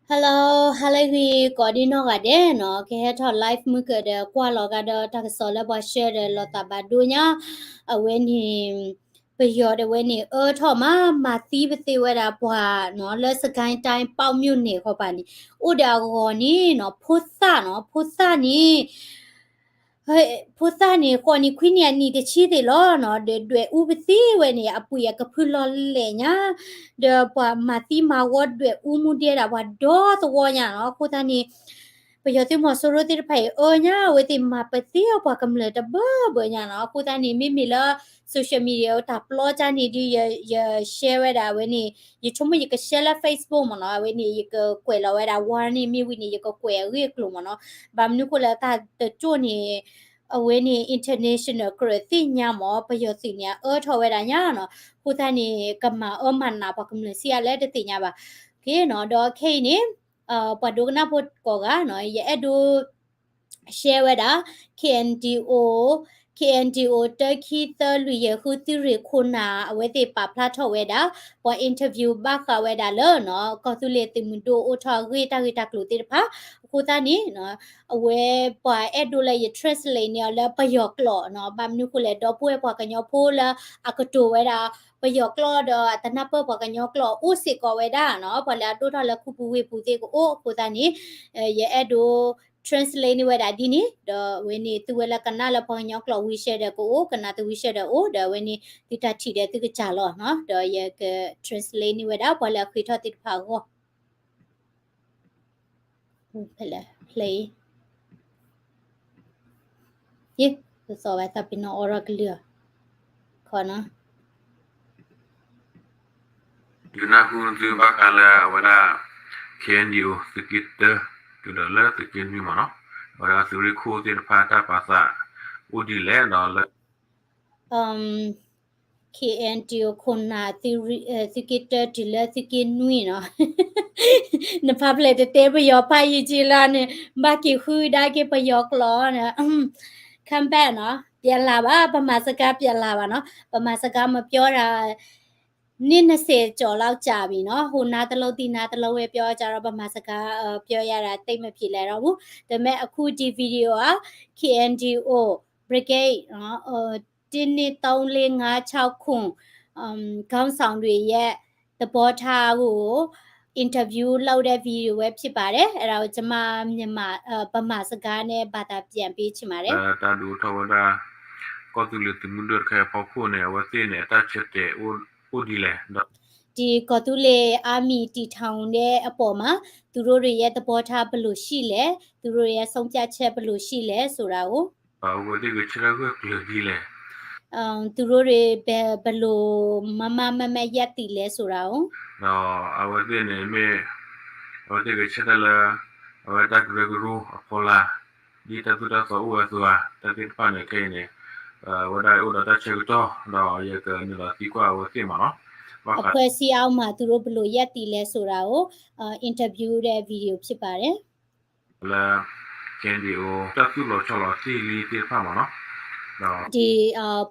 Hello, hello hi, có đi nó gà đế nó cái hết thọ life mới cái đó qua lò gà đó ta cái số là bao share lo ta bà đua nhá ở bên thì bây giờ để bên thì thọ mà tí vậy là bà nó là sự cái time bao nhiêu nè các bạn u đã gọi ni nó phút sa niเฮ้ยผู้ซ่านี่คนนี่ควินเนี่ยนี่จะชี้ได้ล้อเนาะเดด้วยอุบสิเวนี่อปุยกับพื้นล้อเลยเนี่ยเดปว่ามาตีมาวดด้วยอุมุเดียดาว่าดอตัวเนี่ยเนาะผู้ซ่านี่ไปยอติมอสโรติไผเนี่ยเวติมาไปเที่ยวปากำเลยตะเบ้อเบเนี่ยเนาะผู้ซ่านี่ไม่มีละโซเชียลมีเดียตับล้อจานี่ดิอย่าแชร์ไว้ดาเวนี่อย่าชมอย่าก็แชร์ละ Facebook มั้งเนาะเวนี่อย่าก็กวยละไว้ดาวานี่มีวินี่อย่าก็กวยเรียกลุ่มมั้งเนาะบางนู้นคนละตาตะจ้วนี่အဝဲနေ international ကရတိညာမောပယောစီညာထောဝဲတာညာနော်ခုသနေကမမန်နာပကမလစီရလက်တတိညာပါကေနော်တော့ခေနေပဒုကနာဖို့ကောကနော်ရဲ့ဒို share ဝဲတာ KNDO တခိတလူရခုတိရခုနာအဝဲတိပါဖလာထောဝဲတာပေါ် interview ဘာခဝဲတာလောနော်ကောသူလေတိမွန်တိုအိုထောဂီတာကလူတိဖာခုတနီနော်အဝဲပွာအဲ့ဒိုလေ translate เนี่ยแล้วประโยคหล่อเนาะบามนุคุเลดอป่วยปอกะญอพูละอากตูไว้ดาประโยคหล่อดออัตนาเปปอกะญอกหล่ออุสิกอไว้ดาเนาะพอละตุทอละคุปูเวปูเตก็โอ้โคตานี่เยอด translate นี่ไว้ดาดีนี่ดอเวนี่ตุเวละกันนาละพอญอกหล่อวิเชดก็โอ้กันนาตุวิเชดโอ้ดอเวนี่ติตาทีเดตุกะจาลอเนาะดอเยก translate นี่ไว้ดาพอละคุยทอติดพาโอเพล play ยิสอไว้ตาปินออรักเลือขอเนาะ Junahunzu bakala wala kenyu sekitar tudala sekian ni mana wala suri kutin pata pasa udile dala KNTO คนนาสิกิเตดิลสิกินุยเนาะนภาพเลยเตปยอพายิจิลาเนี่ยบากิคุยได้เกปยอกล้อเนี่ยคัมแบกเนาะပြန်လာပါပမာစကားပြန်လာပါเนาะပမာစကားမပြောတာနှစ်20ကျော်လောက်ကြာပြီเนาะဟိုနားတလုံးတီနားတလုံးပဲပြောကြတော့ပမာစကားပြောရတာတိတ်မဖြစ်လဲတော့ဘူးဒါပေမဲ့အခုဒီဗီဒီယိုက KNDO brigade เนาะ12345ခုခေါင်းဆောင်တွေရဲ့သဘောထားကိုအင်တာဗျူးလုပ်တဲ့ဗီဒီယိုပဲဖြစ်ပါတယ်အဲ့ဒါကိုကျွန်မမြန်မာဗမာစကားနဲ့ဘာသာပြန်ပေးချင်ပါတယ် ta du thawada ko tulu timundur kaya papu ne wasi ne ta chete udile ဒီကောတူလေအာမီတီထောင်တဲ့အပေါ်မှာသူတို့တွေရဲ့သဘောထားဘယ်လိုရှိလဲသူတို့ရဲ့ဆုံးဖြတ်ချက်ဘယ်လိုရှိလဲဆိုတာကို wadi ko chirago kludile သူတို့တွေဘယ်လိုမရက်တည်လဲဆိုတာကို no awadi ne me awadi ko chirala awada greguru apola di ta tu ta so uwa suwa ta tin pa ne kai ne wada uda ta chegto no ye ka ni la ti kwa wasi ma no အဖွဲ့အစည်းအောက်မှာသူတို့ဘယ်လိုရက်တည်လဲဆိုတာကိုအင်တာဗျူးတဲ့ဗီဒီယိုဖြစ်ပါတယ် la KNDO တာသူlo cholo si li ti pa ma no ဒီ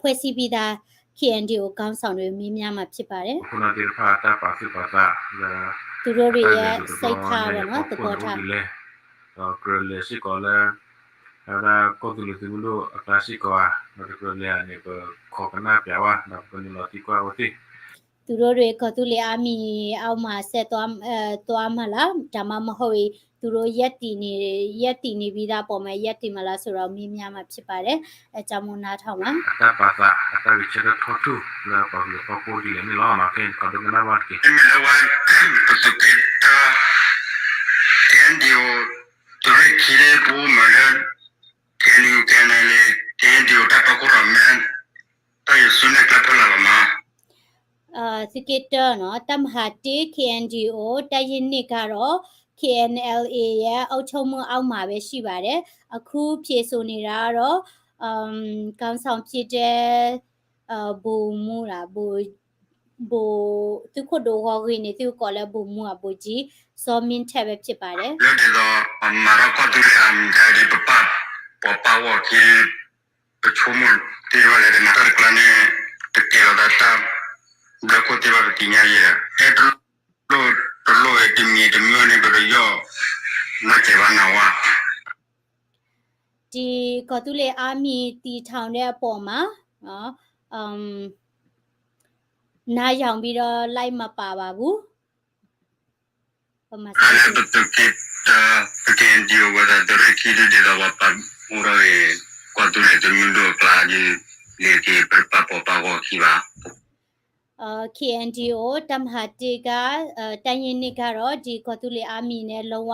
ဖွဲ့စည်းပြီးသား KNDO ကောင်းဆောင်တွေမြင်းများမှာဖြစ်ပါတယ် ခုနတိဖာတာပါစီပါတာသူတို့တွေရဲ့စိတ်ထားပါနော်သဘောထား လေကရလေစီကောလာအဲ့ဒါကိုသူလူသူလို့အကလာစီကောနော်ကရလေအနေကခေါကနာပြဝါနော်ကိုနီလောတီကွာဝတိ သူတို့တွေခေါ်သူလေအာမီအောက်မှာဆက်သွားမလားဒါမှမဟုတ်သူတို့ရက်တည်နေပြီးသားပုံမဲ့ရက်တည်မလားဆိုတော့မြင်းများမှာဖြစ်ပါတယ်အဲကြောင့်မို့နားထောင်ပါ တာပါတာအတာဝိချရထောတူလာပါလို့ပပိုဒီလေမီလာနာခင်ကဒမနာဝတ်ကီ Emilawan Pasukita Kendio Tore Kire Bu Manan Kenu Kenale Kendio Tapakura Man Tayo Sunek Lapalama စကစ်တာနော်တမဟာတီ KNDO တရင်နှစ်ကတော့ KNLA ရဲ့အောက်ချုပ်မှုအောက်မှာပဲရှိပါတယ်အခုဖြေဆိုနေတာကတော့ကောင်းဆောင်ဖြစ်တဲ့ဘူမူလားဘူသူခုဒိုဟောဂီနေသူကောလည်းဘူမူအဘူကြီးစောမင်းထက်ပဲဖြစ်ပါတယ် Yadelo Marakoturi Amjadi Papa Papa Waki Pachumul Tivale Natar Klane Tekela Data Gakotiva Tinya Edro ตลอดที่มีแต่เมื่อนี่ก็เลยย่อมาเจ็บวันเอาว่า ဒီကောတူလေအာမီတီထောင်တဲ့အပေါ်မှာနော်နားရောင်ပြီးတော့လိုက်မပါပါဘူးပမာ Ana betul pekerjaan dia pada dari kiri di dalam murai kuatu le termindo keladi lagi berpapa kiba. KNDO တမဟာတေကတန်ရင်နစ်ကတော့ဒီကောတူလေအာမီနဲ့လုံးဝ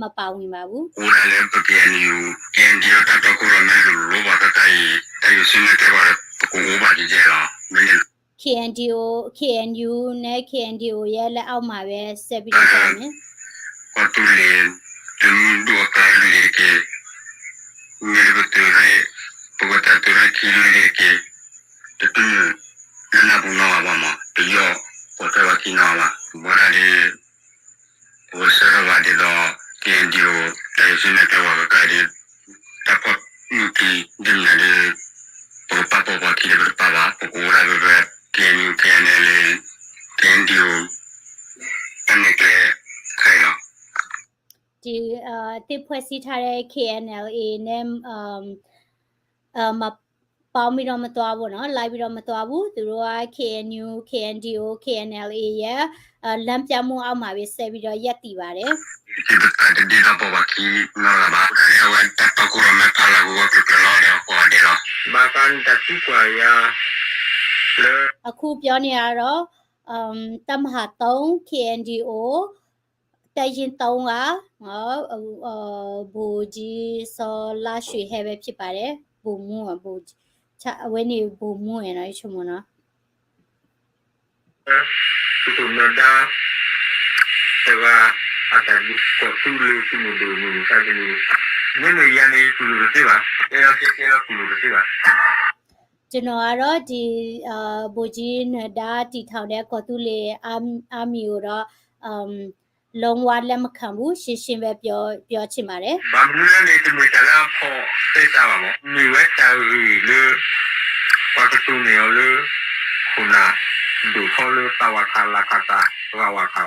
မပါဝင်ပါဘူး Ura le pekerjaan dia tak kurang melu lupa tayi sini kebar kuuba di jalan. KNU နဲ့ KNDO ရဲ့လက်အောက်မှာပဲဆက်ပြီးတော့ပါမယ် Kuatu le termindo keladi lagi melu betul le pokoknya turai kiri lagi tapi Nana punya apa mah? Dia hotel wakina mah. Mana di usaha wadi do KNDO dari sini ke wakari dapat nuki dengan di beberapa kiri berapa orang beberapa KNDO kan ke kaya. ဒီတစ်ဖွဲ့စည်းထားတဲ့ KNLA နဲ့မပေါင်းပြီးတော့မသွားဘူးเนาะလိုက်ပြီးတော့မသွားဘူးသူတို့က KNU KNDO KNLA ရဲ့လမ်းပြမှုအောက်မှာပဲဆက်ပြီးတော့ရက်တည်ပါတယ် Kita ada di dapat waki nara bah. Kaya wan dapat kurang mekala gua kekelau dia kuat dia. Bahkan tapi kuaya le အခုပြောနေရတော့တမဟာ3 KNDO တိုင်ရင်3ကဘူကြီးစောလာရွှေဟဲပဲဖြစ်ပါတယ်ဘူမှုဘူချဝင်းနေဘူမှုရနော်ချုံမနော် itu nada eva ada di kotu le sini dulu tadi ini yang ini dulu tiba ya kira dulu tiba ကျွန်တော်ကတော့ဒီဘူကြီးနဒါတီထောင်တဲ့ကောတူလေအာမီကိုတော့လုံးဝလက်မခံဘူးရှင်းရှင်းပဲပြောချင်ပါတယ် ဘာမလို့လဲဒီမတလာဖို့သိတာပါဘောမိဝဲတာရီလေဘာတူနေလေခုနာဒူခေါ်လို့တဝခါလာခတာဝါခါ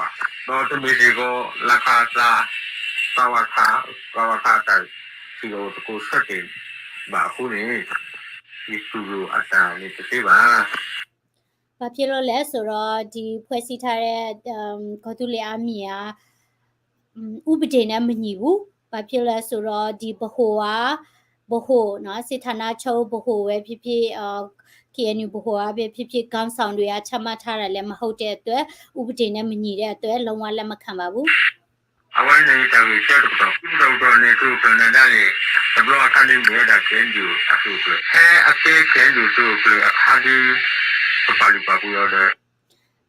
တော့တမီဒီကိုလာခါတာတဝခါတိုင်ဒီလိုတကူဆက်တယ်ဘာခုနေဒီသူတို့အတားနေတိပါ ဘာဖြစ်လို့လဲဆိုတော့ဒီဖွဲ့စည်းထားတဲ့ကောတူလေအာမီကဥပဒေနဲ့မညီဘူးဘာဖြစ်လဲဆိုတော့ဒီဘဟိုเนาะစေဌာနချုပ်ဘဟိုပဲဖြစ်ဖြစ်KNU ဘဟိုပဲဖြစ်ဖြစ်ကောင်းဆောင်တွေကချမှတ်ထားတယ်လည်းမဟုတ်တဲ့အတွက်ဥပဒေနဲ့မညီတဲ့အတွက်လုံးဝလက်မခံပါဘူး အဝိုင်းနေတာကိုချက်တော့တော့နေသူကနေတယ်ဘလောအခါလေးမြဲတာကျင်း住အခုကအသေးကျင်း住သူကအခါဒီပါဠိပါကူရတဲ့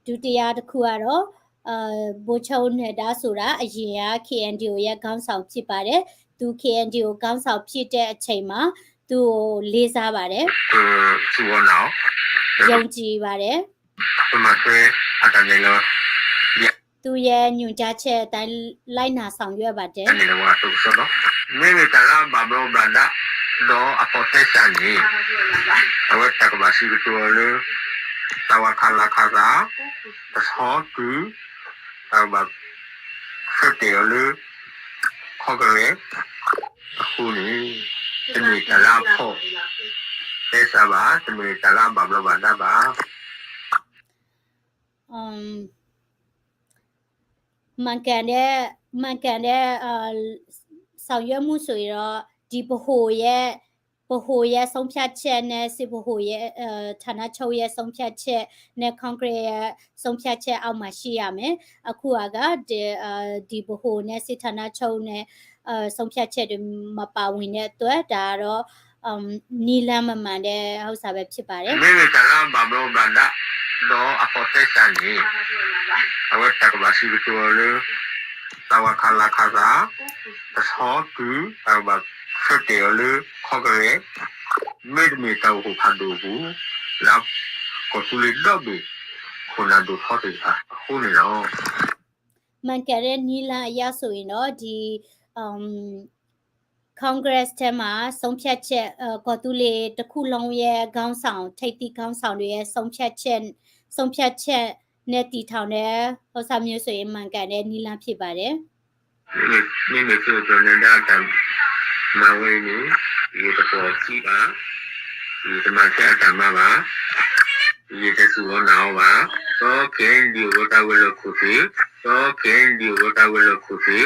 ဒုတိယတစ်ခုကတော့ဘိုးချုံနေတာဆိုတာအရင်က KNDO ရဲ့ခေါင်းဆောင်ဖြစ်ပါတယ်သူ KNDO ခေါင်းဆောင်ဖြစ်တဲ့အချိန်မှာသူကိုလေးစားပါတယ် သူကနော် ယုံကြည်ပါတယ် သူမဆွေအတန်နေလို့ သူရဲ့ညွှန်ကြားချက်အတိုင်းလိုက်နာဆောင်ရွက်ပါတယ် အနေနဲ့ဝါသူဆိုတော့မိမိတလားဘာလို့ဘာလာတော့အပေါ်တက်ချန်နေအဝတ်တကဘာရှိတူလို့တဝခလာခါသာသောတူတဝဆက်တယ်လို့ခေါ်ကြရအခုနေတမီတလားဖို့တေးစားပါတမီတလားဘာလို့ဘာလာပါ မှန်ကန်တဲ့ဆောင်ရွက်မှုဆိုရင်တော့ဒီဘဟိုရဲ့ဆုံးဖြတ်ချက်နဲ့စစ်ဘဟိုရဲ့ဌာနချုပ်ရဲ့ဆုံးဖြတ်ချက်နဲ့ Congress ရဲ့ဆုံးဖြတ်ချက်အောက်မှာရှိရမယ်အခုကဒီဘဟိုနဲ့စစ်ဌာနချုပ်နဲ့ဆုံးဖြတ်ချက်တွေမပါဝင်တဲ့အတွက်ဒါကတော့နီလမ်းမမှန်တဲ့ဥစ္စာပဲဖြစ်ပါတယ် မိမိတလားဘာလို့ဘာလာတော့အပေါ်တက်ချန်နေအဝတ်တကဘာရှိတူလို့တဝခလာခါသာသောတူတဝဆက်တယ်လို့ခေါ်ကြရမိဒမီတောက်ကိုဖတ်လို့ဘူးလောက်ကိုသူလေးတော့ဘူးခုနတို့ခေါ်တယ်ဟာခုနေတော့ မှန်ကန်တဲ့နီလမ်းအရဆိုရင်တော့ဒီCongress ထဲမှာဆုံးဖြတ်ချက်ကောတူလေတစ်ခုလုံးရဲ့ခေါင်းဆောင်ထိပ်သီးခေါင်းဆောင်တွေရဲ့ဆုံးဖြတ်ချက် နဲ့တီထောင်တဲ့ဟောစာမျိုးဆိုရင်မှန်ကန်တဲ့နီလန်းဖြစ်ပါတယ်นี่คือตัวนั้นได้ตามมาไว้นี่ये तो पॉที่บ้าयेจะมาแค่ตามมาบ้าयेจะสู้หนาวบ้าก็เขียนดีว่าตาเวลคุยก็เขียนดีว่าตาเวลคุย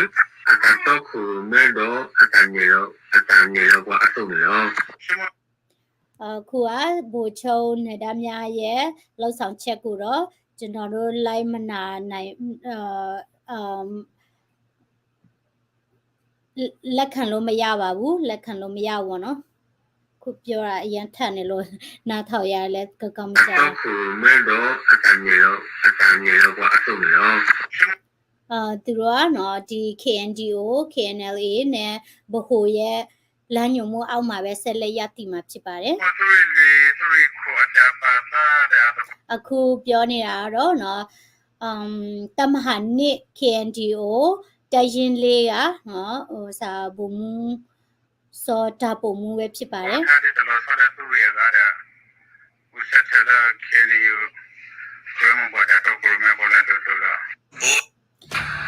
อาการต้องคือไม่รู้อาการเนี่ยเราว่าอสุนแล้วခုကဘူချုံနေတာများရဲ့လောက်ဆောင်ချက်ကိုတော့ကျွန်တော်တို့လိုက်မနာနိုင်လက်ခံလို့မရပါဘူးလက်ခံလို့မရဘူးเนาะခုပြောတာအရင်ထပ်နေလို့နားထောင်ရလဲကောင်းမစားတော့คือไม่รู้อาการเนี่ยเราว่าอสุนแล้วသူတို့ကเนาะဒီ KNDO KNLA နဲ့ဘဟိုရဲ့လမ်းညွှန်မှုအောက်မှာပဲဆက်လက်ရည်မှာဖြစ်ပါတယ်အခုပြောနေတာတော့เนาะတမဟာနစ် KNDO တရင်လေးကเนาะဟိုစာဘုံမူစောတာပုံမူပဲဖြစ်ပါတယ်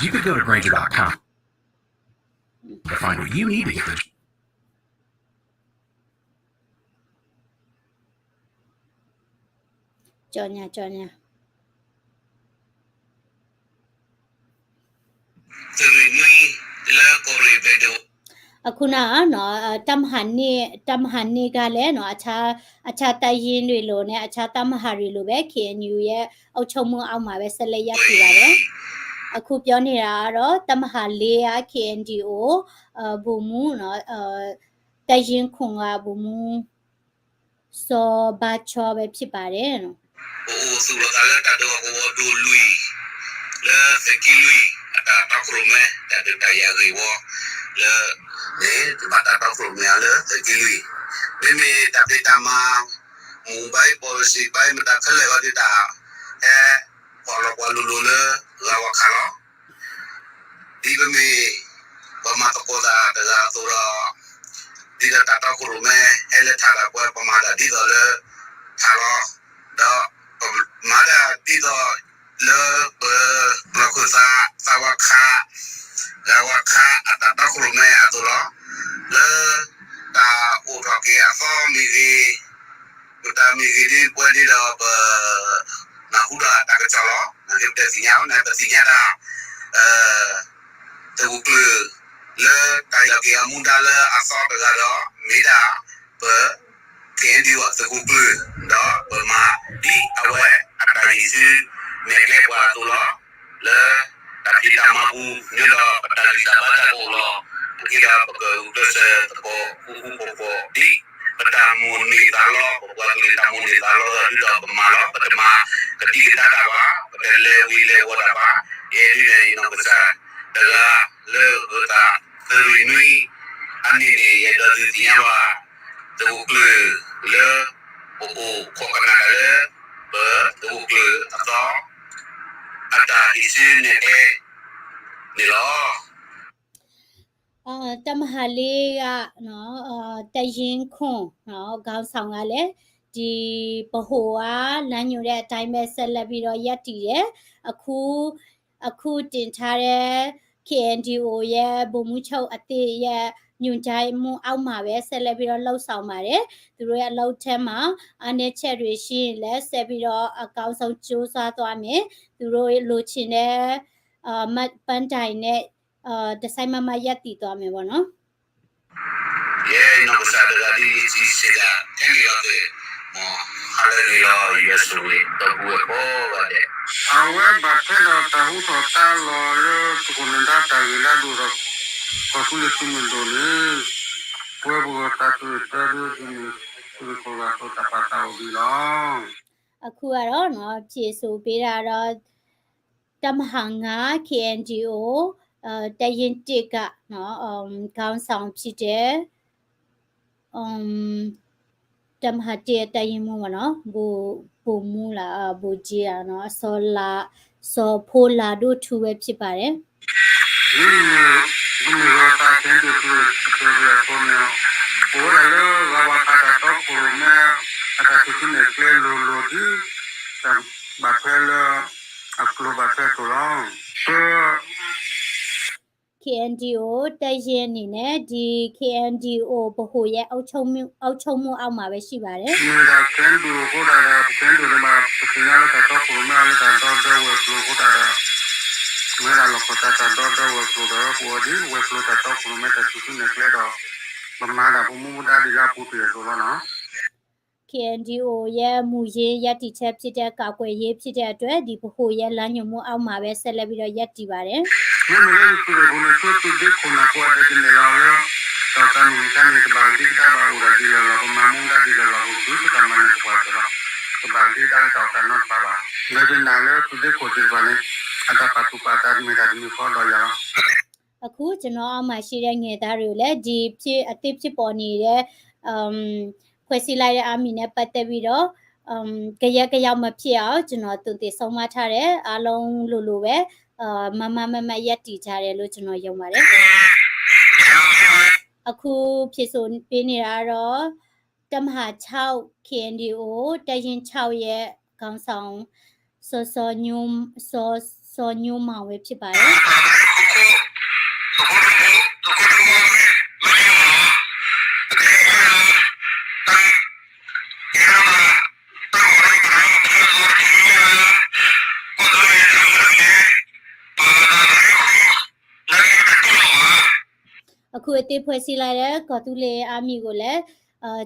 You could go to Granger.com to find what you need to get. ကြော်ညာအခုနနော်တမဟာနေကလည်းနော်အခြားတိုင်ရင်တွေလိုနဲ့အခြားတမဟာတွေလိုပဲ KNU ရဲ့အုပ်ချုပ်မှုအောက်မှာပဲဆက်လက်ရရှိပါတယ်အခုပြောနေတာကတော့တမဟာ၄ရ KNDO ဘုံမူနော်တိုင်ရင်ခွန်ကဘုံမူစောဘာချောပဲဖြစ်ပါတယ်နော်ဆိုတော့လည်းကတော့ဟိုဒူလူီလဲစကီလူီတာတာခရိုမဲတာရရီဝလဲဒီဘာတာတာခရိုမဲလဲစကီလူီမေတာတေတာမာမူဘိုင်ပေါ်စီဘိုင်မတာခလဲဝဒီတာပေါ်လောလူလူလဲလာဝခါလောဒီမေဘာမတကောတာဒါဆိုတော့ဒီတာတာခရိုမဲဟဲလက်ထားတာပွဲပမာတာဒီတော့လဲထားလောတော့มาดาที่ก็เลมาคุซาสาวคาอัตตะครุแม่อะตัวเลตาอุทเกะฟอมีกีอุตามีกีที่ป่วยที่เรานาฮูดาตะกะจอลนะเก็บแต่สิญญานะแต่สิญญาดาตะกุกเลตายเกะมุนดาเลอะซอตะกะดอมีดาKNDO တကူပလူတော့ဘမဒီအဝဲအတာရီစီနေလေပွားတူလောလေတတိတမဘူညလောပတာရီစာဘာတာကိုလောဒီကပကဥဒစကိုခုပိုဒီပတာမူနီတာလောပဝါလီတာမူနီတာလောဒီတော့ဘမလောပတမကတိတာတာပါပတလေဝီလေဝတာပါယေဒီနေနောပစာတကလေဝတာသရီနွီအန်နီရဒဒီတီယာဝတူကလေအိုခေါကနာလေဘတူကလေအတော့အတာဒီစင်းနေနေလောတမဟာလေးကနော်တရင်ခွန်နော်ခေါင်းဆောင်ကလည်းဒီဘဟိုကလမ်းညွှန်တဲ့အတိုင်းပဲဆက်လက်ပြီးတော့ရပ်တည်တယ်အခုတင်ထားတဲ့ KNDO ရဲ့ဘုံမှုချုပ်အသေးရဲ့ညွန်ကြားမှုအောက်မှာပဲဆက်လက်ပြီးတော့လှုပ်ဆောင်ပါတယ်သူတို့ရဲ့အလုပ်ထဲမှာအနေချက်တွေရှိရင်လည်းဆက်ပြီးတော့အကောင်းဆုံးကြိုးစားသွားမယ်သူတို့လိုချင်တဲ့မတ်ပန်းတိုင်နဲ့ဒီဆိုင်မမရက်တည်သွားမယ်ပေါ့နော်နောက်စားတဲ့ဒီစီစတာတယ်ရတဲ့ဟာလေရောယေဆုဝေတော့ဘောပါတယ်အဝဲဘာထဲတော့တဟုတော့တာလောရကုနန္ဒတာရလာဒူတော့ကိုကုလစုမလို့လေပွဲဘောတာတူတဲ့ဒီကိုလာတော့တပါတာဝီလောအခုကတော့နော်ဖြည့်ဆိုပေးတာတော့တမဟာငါ KNDO တရင်တစ်ကနော်ခေါင်းဆောင်ဖြစ်တဲ့တမဟာတဲ့တရင်မှုပေါ့နော်ဘူမူလာဘူကြီးอ่ะနော်စောဖိုလာတို့ထူပဲဖြစ်ပါတယ်ဒီလိုတာတဲ့ဒီလိုပုံမျိုးပေါ်လာလာဝတာတော့ကိုမဲအတာကိနေကဲလိုဒီဘာဖဲလ กลัวแบบเป็นตัวร้องก็ KNDO တိုက်ရင်အနေနဲ့ဒီ KNDO ဗဟိုရဲ့အောက်ချုပ်မှုအောက်မှာပဲရှိပါတယ် มีแต่แค่ดูก็ได้แค่ดูเลยมาเป็นยังไงแต่ต้องคุยไม่อะไรแต่ต้องเดินเวฟลูก็ได้ไม่ได้หรอกแต่ต้องเดินเวฟลูเด้อปวดดิเวฟลูแต่ต้องคุยไม่แต่ชุดนี้เคลียร์ดอกประมาณแบบมุมด้านดีละพูดเปลี่ยนตัวแล้วเนาะ KNDO ရဲ့မူရင်းရပ်တည်ချက်ဖြစ်တဲ့ကာကွယ်ရေးဖြစ်တဲ့အတွက်ဒီဗဟိုရဲ့လမ်းညွှန်မှုအောက်မှာပဲဆက်လက်ပြီးတော့ရပ်တည်ပါတယ် Yo me lo digo de uno todo de con la cuadra que me la veo tratando de cambiar de bandita para ahora diga la como munda diga la justo también se puede hacer la bandita tratando para no de nada tú de cosas vale hasta para tu patar mira mi foto ya အခုကျွန်တော်အောက်မှာရှိတဲ့ငယ်သားတွေကိုလည်းဒီဖြစ်အသစ်ဖြစ်ပေါ်နေတဲ့ဖွဲ့စည်းလိုက်တဲ့အာမီနဲ့ပတ်သက်ပြီးတော့ကြရောက်မဖြစ်အောင်ကျွန်တော်သူတည်ဆုံးမထားတဲ့အားလုံးလိုပဲမမရက်တည်ကြတယ်လို့ကျွန်တော်ယုံပါတယ်အခုဖြစ်ဆိုပေးနေတာတော့တမဟာ6 KNDO တရင်6ရဲ့ခေါင်းဆောင်စောညုံမောင်ပဲဖြစ်ပါတယ် အခုအသေးဖွဲ့စည်းလိုက်တဲ့ကော်တူလေအာမီကိုလည်း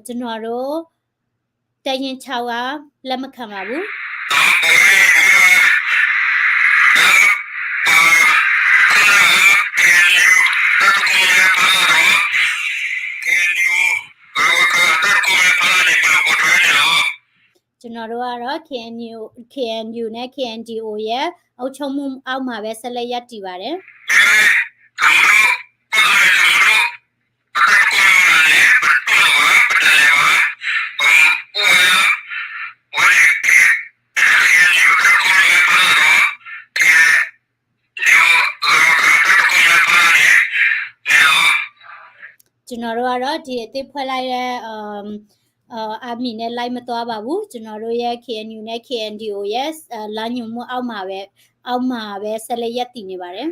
ကျွန်တော်တို့တရင်6ကလက်မခံပါဘူးကျွန်တော်တို့ကတော့ KNU နဲ့ KNDO ရဲ့အုပ်ချုပ်မှုအောက်မှာပဲဆက်လက်ရပ်တည်ပါတယ် ကျွန်တော်တို့ကတော့ဒီအသစ်ဖွဲ့လိုက်တဲ့အာမီနဲ့လိုက်မသွားပါဘူးကျွန်တော်တို့ရဲ့ KNU နဲ့ KNDO ရဲ့လမ်းညွှန်မှုအောက်မှာပဲဆက်လက်ရပ်တည်နေပါတယ်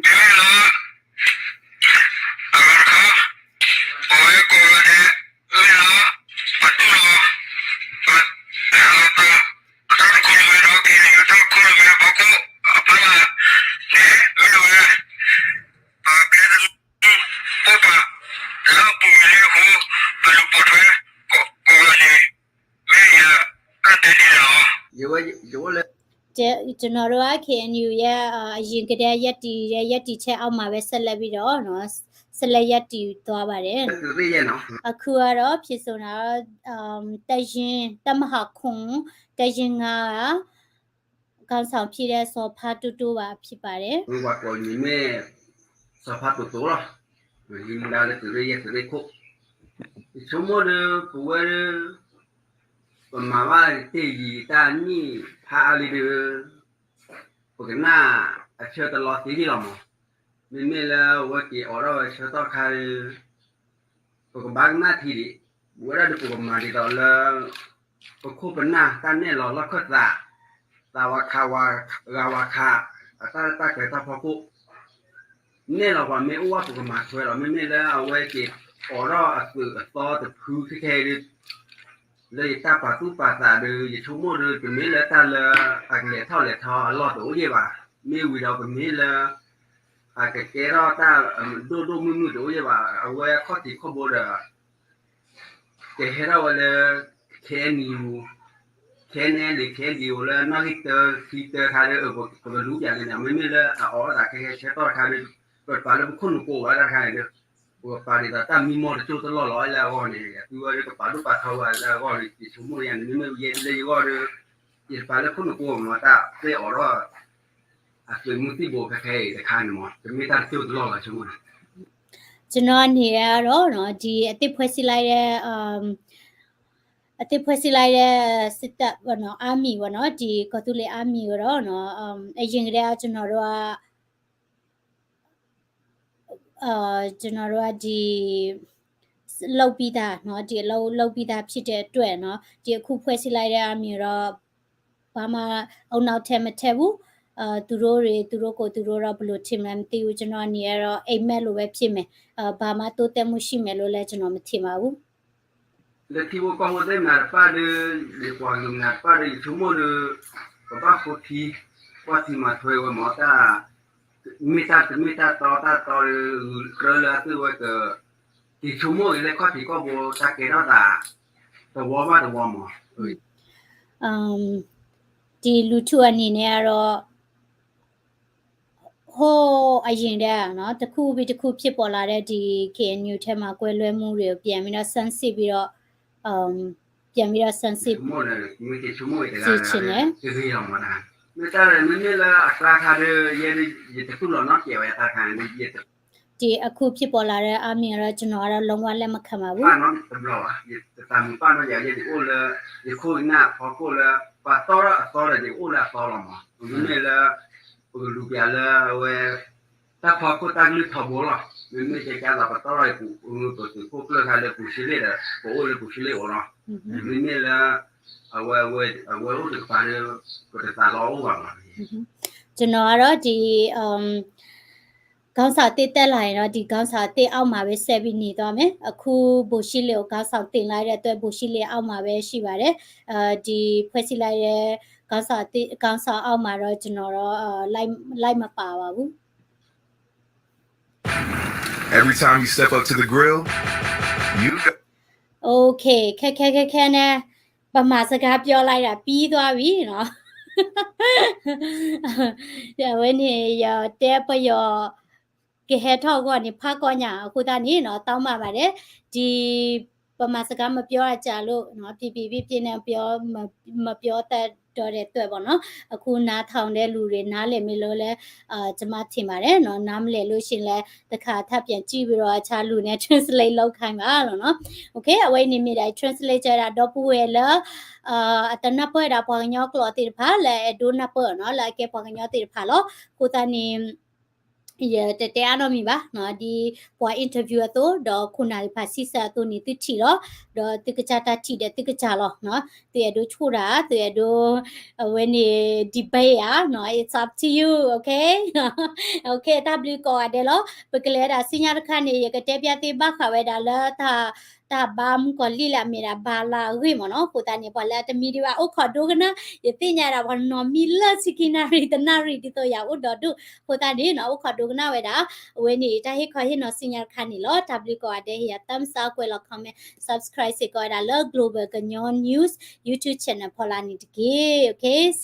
ကျွန်တော်တို့က KNU ရဲ့အရင်ကတည်းကရပ်တည်ချက်အောက်မှာပဲဆက်လက်ပြီးတော့เนาะဆက်လက်ရပ်တည်သွားပါတယ်အခုကတော့ဖြစ်ဆိုတာတရင်တမဟာခွန်တရင်ကကောင်းဆောင်ဖြစ်တဲ့စောဖာတူတူပါဖြစ်ပါတယ် ว่าก่อนนี้แม่สภาพตัวหรอยินดาเลยตัวเรียกตัวเรียกคุชั่วโมงเดียวกูว่าประมาณว่าที่ยีตานี่พาอะไรเดียวปกติน่าเชื่อตลอดที่เราหมดไม่แล้วว่ากี่ออเราเชื่อต่อใครปกติบางหน้าที่ดิว่าเราดูปกติมาดีต่อแล้วก็คู่เป็นหน้าตอนนี้เราลักขณะตาวาคาวาราวาคาตาเกิดตาพอคู่เนี่ยเราว่าไม่อ้วนปกติมาช่วยเราไม่แล้วเอาไว้กี่ออเราสื่อต่อแต่พื้นที่แค่เลยตาปาตู้ปาตาเดือชั่วโมงเดือเป็นนี้แล้วตาเลยอักเล่เท่าเล่ทอหลอดตัวเยี่ยบ่าไม่วิเราเป็นนี้แล้วอักเกล้อตาดูมือตัวเยี่ยบ่าเอาไว้ข้อติข้อโบราณเกล้เราเลยแค่นิวแค่เนี่ยหรือแค่เดียวแล้วนักที่เตอทาเลยก็รู้อย่างนี้นะไม่เลยอ๋อแต่แค่ใช้ต่อทาเลยเปิดฝาแล้วคนโกงอะไรทาเลยว่าปาริตาตามีมอร์จูตลอดแล้วก็เนี่ยคือว่าก็ปาดูปาเขาแล้วก็เนี่ยชั่วโมงอย่างนี้ไม่เย็นเลยก็เนี่ยยิ่งปาแล้วคนโกงมาตาเสียอ๋อว่าเป็นมุติโบกแค่แต่ข้างหมดจะไม่ตัดจูตลอดชั่วโมงကျွန်တော်နေရတော့เนาะဒီအသစ်ဖွဲ့စည်းလိုက်တဲ့စစ်တပ်ပေါ့เนาะအာမီပေါ့เนาะဒီကော်တူလေအာမီကိုတော့เนาะအရင်ကတည်းကကျွန်တော်တို့ကဒီလောက်ပြီးသားเนาะဒီလောက်ပြီးသားဖြစ်တဲ့အတွက်เนาะဒီအခုဖွဲ့စည်းလိုက်တဲ့အမီတော့ဘာမှအုံနောက်ထဲမထက်ဘူး သူတို့ကိုသူတို့တော့ဘယ်လိုထင်မှန်းမသိဘူးကျွန်တော်အနေနဲ့တော့အိမ်မက်လိုပဲဖြစ်မယ်ဘာမှတိုးတက်မှုရှိမယ်လို့လည်းကျွန်တော်မထင်ပါဘူး le tibo como de na pa de cuando na pa de chumo de pa ko ti kwa ti ma thwe wa mo ta mi ta to la tu wa ke ti chumo le ko ti ko bo ta ke da da to wa ma to wa mo ဒီလူထုအနေနဲ့ကတော့ဟိုအရင်တည်းเนาะတစ်ခုပြီးတစ်ခုဖြစ်ပေါ်လာတဲ့ဒီ KNU ထဲမှာကွဲလွဲမှုတွေကိုပြန်ပြီးတော့ဆန်းစစ်ပြီးတော့ပြန်ပြီးတော့ဆန်းစစ် chumo le mi ti chumo de la ke ri ya ma na mi ta le mi la atra kha de ye de tu lo no ke wa ta khan ni ye ဒီအခုဖြစ်ပေါ်လာတဲ့အမြင်တော့ကျွန်တော်ကတော့လုံးဝလက်မခံပါဘူး pa no te blo ye ta mi pa no ya ye de o le ye ko na pa ko le pa to la de o la to la ma mi la lu ya la we ta pa ko ta lu to bo la mi je ka la pa to la ku to ko ko la le ku shi le da ko o le ku shi le o la mi la we o de pa le ko ta lo o ma ကျွန်တော်ကတော့ဒီခေါင်းဆောင်တက်တက်လာရင်တော့ဒီခေါင်းဆောင်တက်အောက်မှာပဲဆက်ပြီးနေသွားမယ်အခုဘိုရှိလေကိုခေါင်းဆောင်တင်လိုက်တဲ့အတွက်ဘိုရှိလေအောက်မှာပဲရှိပါတယ်ဒီဖွဲ့စည်းလိုက်တဲ့ခေါင်းဆောင်အောက်မှာတော့ကျွန်တော်တော့လိုက်မပါပါဘူး Every time you step up to the grill, you Okay ခက်နဲ့ပမာစကားပြောလိုက်တာပြီးသွားပြီเนาะ when you tap your ကဲဟဲထောက်ကနေဖကောညာအခုတနေ့เนาะတောင်းပါပါတယ်ဒီပမာစကားမပြောရကြလို့เนาะပြပြနေပြောမပြောတတ်တော့တဲ့အတွက်ပေါ့နော်အခုနားထောင်တဲ့လူတွေနားလည်မလို့လဲကျွန်မထင်ပါတယ်เนาะနားမလည်လို့ရှင်လဲတခါထပ်ပြန်ကြည့်ပြီးတော့အခြားလူနဲ့ translate လုပ်ခိုင်းပါလို့เนาะ Okay အဝိနေမိတိုင်း translate ကြတာတော့ပူရလဲအတနပွဲတာပေါ်ညောကလောတိဖာလဲဒုနပွဲเนาะလဲကဲပေါ်ညောတိဖာလို့ကိုတနေte ano mi ba no di po interview to do khunal pha sisa to ni ti thi lo do tikacha ta thi de tikacha lo no te do chura te do when ni debate ya no it's up to you okay okay w ko ade lo pekle da sinya kha ni ye ka te pya te ba kha we da la ta bam ko li la mi da ba la wi mo no ko ta ni po la te mi di ba o kho do kana ye ti nya da ba no mi la sikina ri ta na ri ti to ya o do du ko ta ni no o kho do kana we da we ni ta hi kho hi no sinya kha ni lo w ko ade ya thumbs up ko lo comment subscribe se ko da lo global kanyon news youtube channel phola ni de okay see